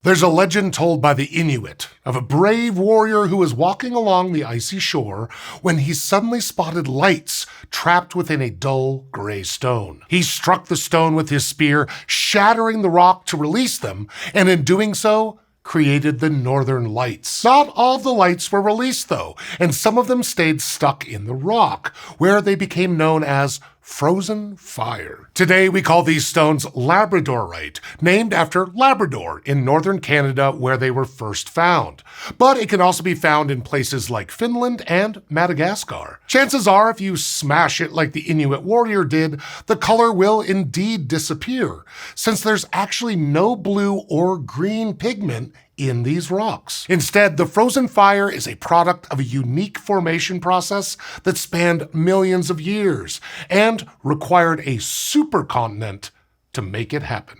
There's a legend told by the Inuit of a brave warrior who was walking along the icy shore when he suddenly spotted lights trapped within a dull gray stone. He struck the stone with his spear, shattering the rock to release them, and in doing so, created the Northern Lights. Not all of the lights were released though, and some of them stayed stuck in the rock, where they became known as frozen fire. Today we call these stones Labradorite, named after Labrador in northern Canada where they were first found. But it can also be found in places like Finland and Madagascar. Chances are if you smash it like the Inuit warrior did, the color will indeed disappear, since there's actually no blue or green pigment in these rocks. Instead, the frozen fire is a product of a unique formation process that spanned millions of years and required a supercontinent to make it happen.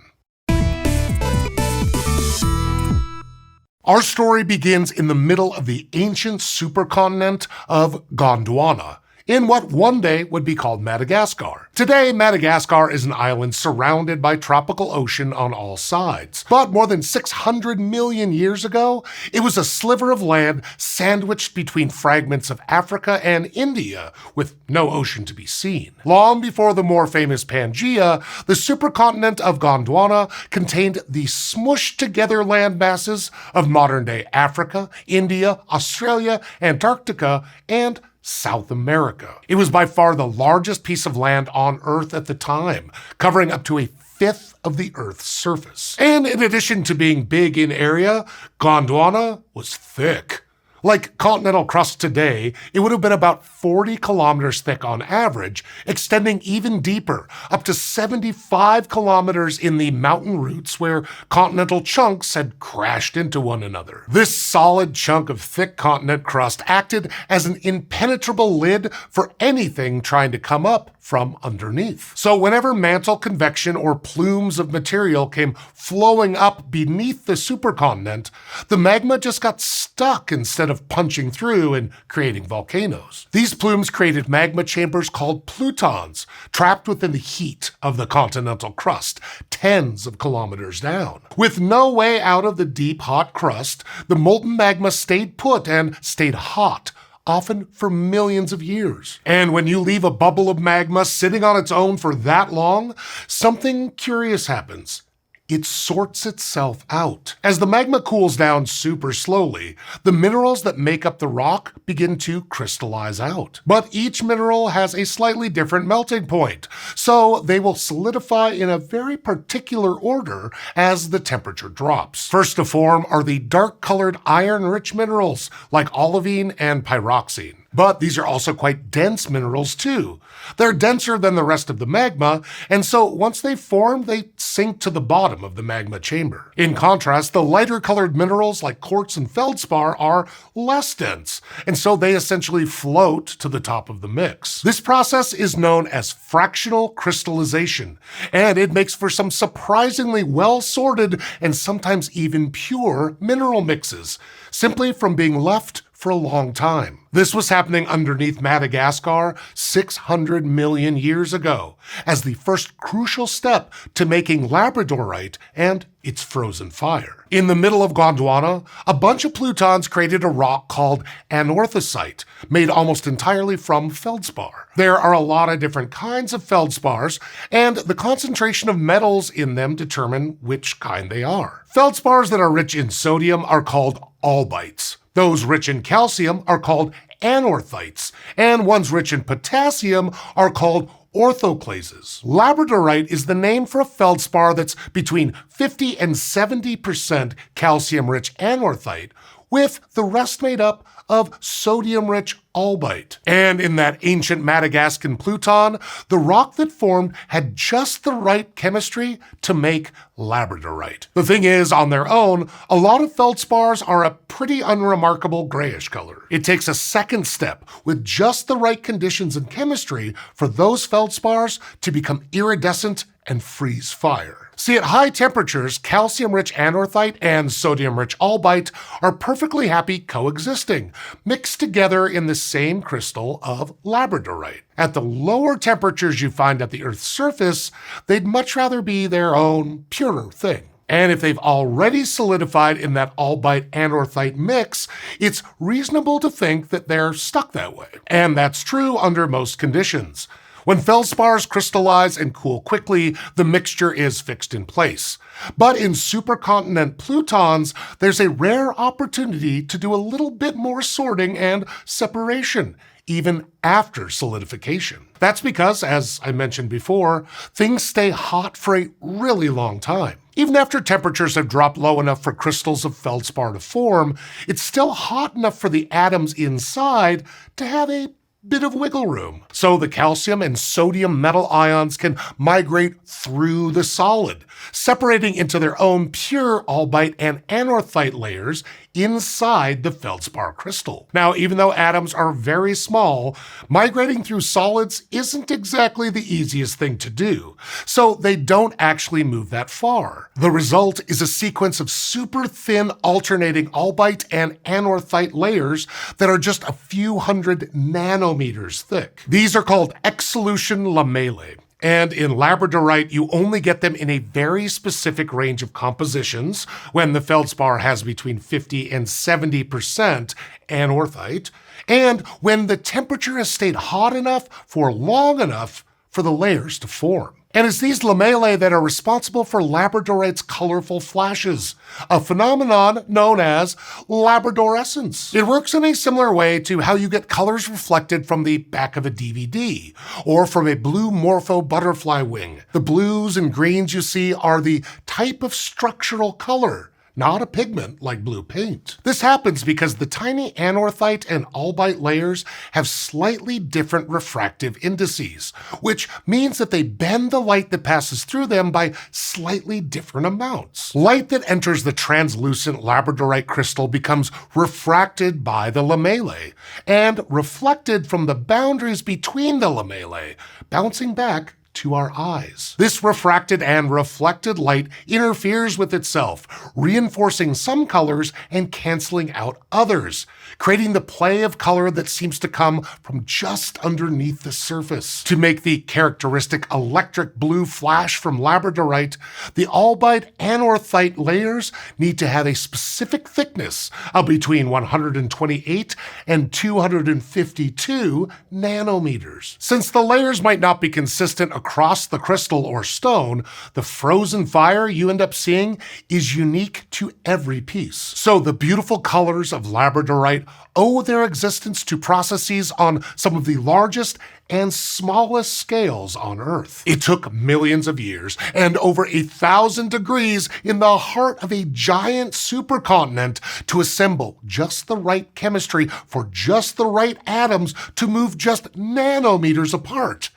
Our story begins in the middle of the ancient supercontinent of Gondwana, in what one day would be called Madagascar. Today, Madagascar is an island surrounded by tropical ocean on all sides. But more than 600 million years ago, it was a sliver of land sandwiched between fragments of Africa and India, with no ocean to be seen. Long before the more famous Pangaea, the supercontinent of Gondwana contained the smushed together land masses of modern-day Africa, India, Australia, Antarctica, and South America. It was by far the largest piece of land on Earth at the time, covering up to a fifth of the Earth's surface. And in addition to being big in area, Gondwana was thick. Like continental crust today, it would have been about 40 kilometers thick on average, extending even deeper, up to 75 kilometers in the mountain roots where continental chunks had crashed into one another. This solid chunk of thick continent crust acted as an impenetrable lid for anything trying to come up from underneath. So whenever mantle convection or plumes of material came flowing up beneath the supercontinent, the magma just got stuck instead of punching through and creating volcanoes. These plumes created magma chambers called plutons, trapped within the heat of the continental crust, tens of kilometers down. With no way out of the deep, hot crust, the molten magma stayed put and stayed hot, often for millions of years. And when you leave a bubble of magma sitting on its own for that long, something curious happens. It sorts itself out. As the magma cools down super slowly, the minerals that make up the rock begin to crystallize out. But each mineral has a slightly different melting point, so they will solidify in a very particular order as the temperature drops. First to form are the dark-colored iron-rich minerals like olivine and pyroxene. But these are also quite dense minerals too. They're denser than the rest of the magma, and so once they form, they sink to the bottom of the magma chamber. In contrast, the lighter colored minerals like quartz and feldspar are less dense, and so they essentially float to the top of the mix. This process is known as fractional crystallization, and it makes for some surprisingly well-sorted and sometimes even pure mineral mixes, simply from being left for a long time. This was happening underneath Madagascar 600 million years ago, as the first crucial step to making Labradorite and its frozen fire. In the middle of Gondwana, a bunch of plutons created a rock called anorthosite, made almost entirely from feldspar. There are a lot of different kinds of feldspars, and the concentration of metals in them determine which kind they are. Feldspars that are rich in sodium are called albites. Those rich in calcium are called anorthites, and ones rich in potassium are called orthoclases. Labradorite is the name for a feldspar that's between 50 and 70% calcium-rich anorthite, with the rest made up of sodium-rich albite. And in that ancient Madagascan pluton, the rock that formed had just the right chemistry to make Labradorite. The thing is, on their own, a lot of feldspars are a pretty unremarkable grayish color. It takes a second step with just the right conditions and chemistry for those feldspars to become iridescent and freeze fire. See, at high temperatures, calcium-rich anorthite and sodium-rich albite are perfectly happy coexisting, mixed together in the same crystal of Labradorite. At the lower temperatures you find at the Earth's surface, they'd much rather be their own purer thing. And if they've already solidified in that albite anorthite mix, it's reasonable to think that they're stuck that way. And that's true under most conditions. When feldspars crystallize and cool quickly, the mixture is fixed in place. But in supercontinent plutons, there's a rare opportunity to do a little bit more sorting and separation, even after solidification. That's because, as I mentioned before, things stay hot for a really long time. Even after temperatures have dropped low enough for crystals of feldspar to form, it's still hot enough for the atoms inside to have a bit of wiggle room. So the calcium and sodium metal ions can migrate through the solid, separating into their own pure albite and anorthite layers inside the feldspar crystal. Now, even though atoms are very small, migrating through solids isn't exactly the easiest thing to do, so they don't actually move that far. The result is a sequence of super thin alternating albite and anorthite layers that are just a few hundred nanometers thick. These are called Exsolution lamellae. And in Labradorite, you only get them in a very specific range of compositions when the feldspar has between 50 and 70% anorthite, and when the temperature has stayed hot enough for long enough for the layers to form. And it's these lamellae that are responsible for Labradorite's colorful flashes, a phenomenon known as Labradorescence. It works in a similar way to how you get colors reflected from the back of a DVD, or from a blue morpho butterfly wing. The blues and greens you see are the type of structural color, not a pigment like blue paint. This happens because the tiny anorthite and albite layers have slightly different refractive indices, which means that they bend the light that passes through them by slightly different amounts. Light that enters the translucent Labradorite crystal becomes refracted by the lamellae and reflected from the boundaries between the lamellae, bouncing back to our eyes. This refracted and reflected light interferes with itself, reinforcing some colors and canceling out others, creating the play of color that seems to come from just underneath the surface. To make the characteristic electric blue flash from Labradorite, the albite anorthite layers need to have a specific thickness of between 128 and 252 nanometers. Since the layers might not be consistent across the crystal or stone, the frozen fire you end up seeing is unique to every piece. So the beautiful colors of Labradorite owe their existence to processes on some of the largest and smallest scales on Earth. It took millions of years and over 1,000 degrees in the heart of a giant supercontinent to assemble just the right chemistry for just the right atoms to move just nanometers apart,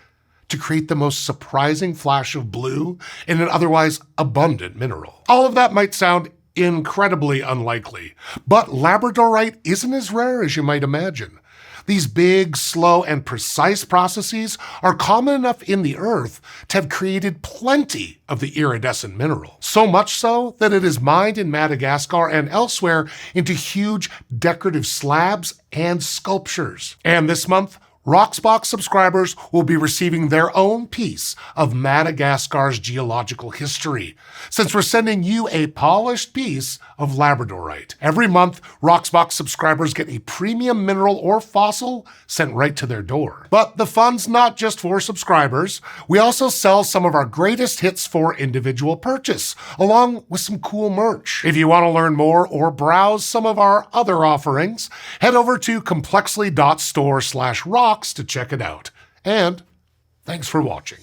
to create the most surprising flash of blue in an otherwise abundant mineral. All of that might sound incredibly unlikely, but Labradorite isn't as rare as you might imagine. These big, slow, and precise processes are common enough in the Earth to have created plenty of the iridescent mineral. So much so that it is mined in Madagascar and elsewhere into huge decorative slabs and sculptures. And this month, Roxbox subscribers will be receiving their own piece of Madagascar's geological history, since we're sending you a polished piece of Labradorite. Every month, Roxbox subscribers get a premium mineral or fossil sent right to their door. But the fun's not just for subscribers. We also sell some of our greatest hits for individual purchase, along with some cool merch. If you want to learn more or browse some of our other offerings, head over to Complexly.store/rocks to check it out. And thanks for watching.